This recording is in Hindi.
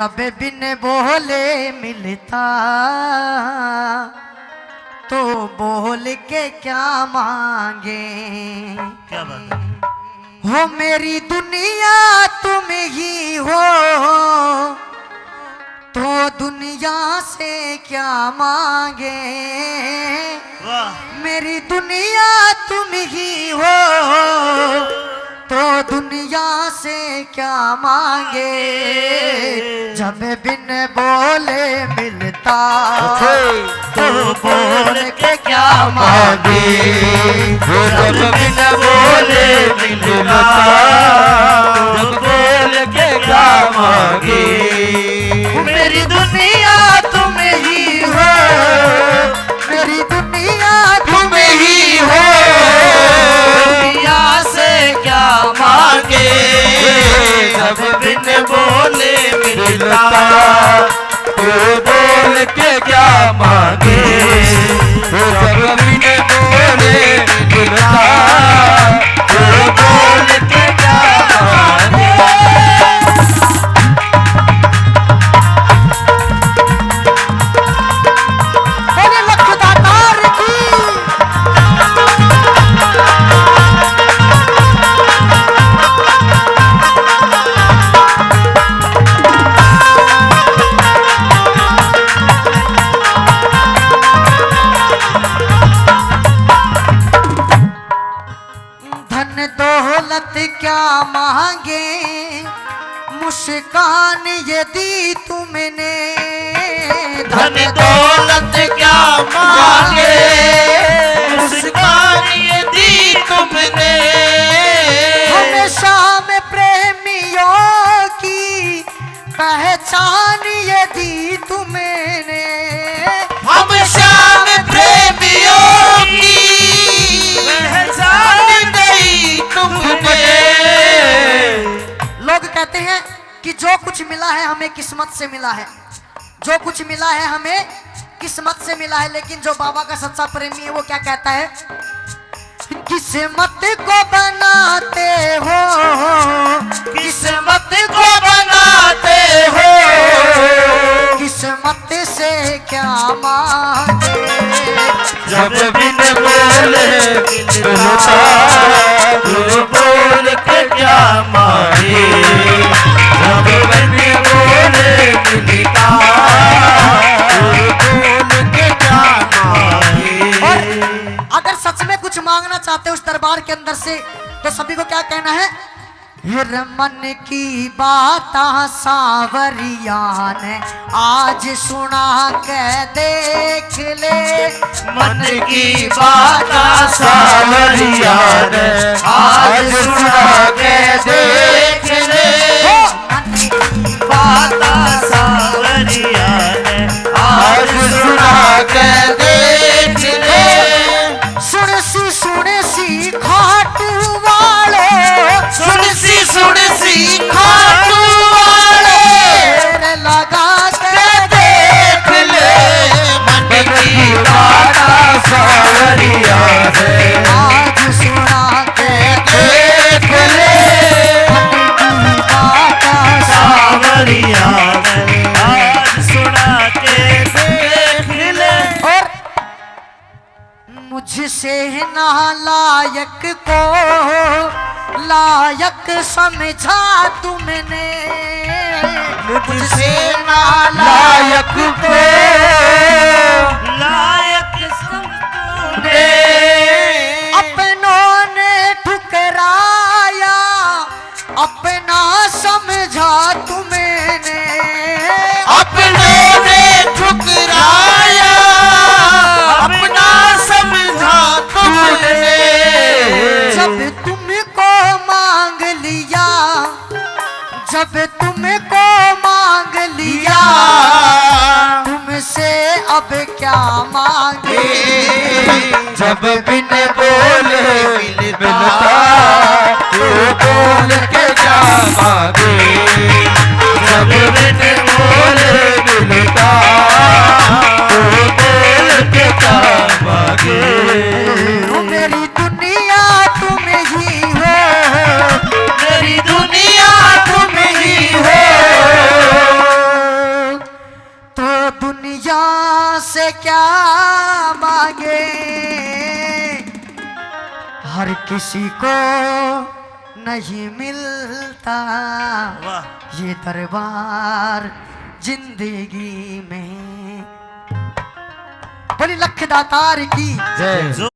सब बिन बोले मिलता तो बोल के क्या मांगे। क्या बात है। हो मेरी दुनिया तुम ही हो तो दुनिया से क्या मांगे। वाह मेरी दुनिया तुम ही हो तो दुनिया से क्या मांगे। जब बिन बोले मिलता तो बोल के क्या मांगे। जब बिन बोले मिलता तो बोल के क्या मांगे। मेरी दुनिया तुम ही हो मेरी दुनिया तुम ही हो दुनिया से क्या मांगे। जब बिन बोले मिलता तो बोल के क्या मांगे। जब बिन बोले मिलता तो बोल के क्या मांगे। बोले लखदातार की धन दौलत क्या मांगे। मुस्कान ये दी तुमने धन दौलत क्या मांगे। मुस्कान ये दी तुमने। हमेशा में प्रेमियों की पहचान ये दी तुमने। हम शाम प्रेमियों की पहचान दी तुमने। लोग कहते हैं कि जो कुछ मिला है हमें किस्मत से मिला है। जो कुछ मिला है हमें किस्मत से मिला है। लेकिन जो बाबा का सच्चा प्रेमी है वो क्या कहता है। किस्मत को बनाते हो किस्मत को बनाते हो। किस्मत से क्या मांगे। जब बिन बोले मिलता तो बोल के क्या मांगे। जब बिन बोले मिलता तो बोल के क्या मांगे। अगर सच में कुछ मांगना चाहते हो उस दरबार के अंदर से तो सभी को क्या कहना है। हिर मन की बात सावरिया ने आज सुना के देख ले। मन की बात सावरिया ने आज सुना के देख ले। मन की बात सावरिया ने आज सुना के देख ले। सुन सी खाटू वाले सुन सी खाटू वाले लगा के देख ले। मन की बात सावरिया ने आज सुना के देख ले। बात सावरिया ने आज सुना के देख ले। और मुझसे नालायक को लायक समझा तुमने। मुझसे नालायक को लायक समझे। अपनों ने ठुकराया अपना समझा तुमने। अपनों ने ठुकराया अपना समझा तुमने। जब तुमको मांग लिया जब तुमको मांग लिया तुमसे अब क्या मांगे। जब बिन बोले मिलता तो बोल के क्या मांगे। जब बिन बोले मिलता तो बोल के क्या मांगे। मेरी दुनिया तुम ही हो मेरी दुनिया तुम ही दुनिया से क्या मांगे, हर किसी को नहीं मिलता वाह ये दरबार जिंदगी में। बोली लख दातार की जय।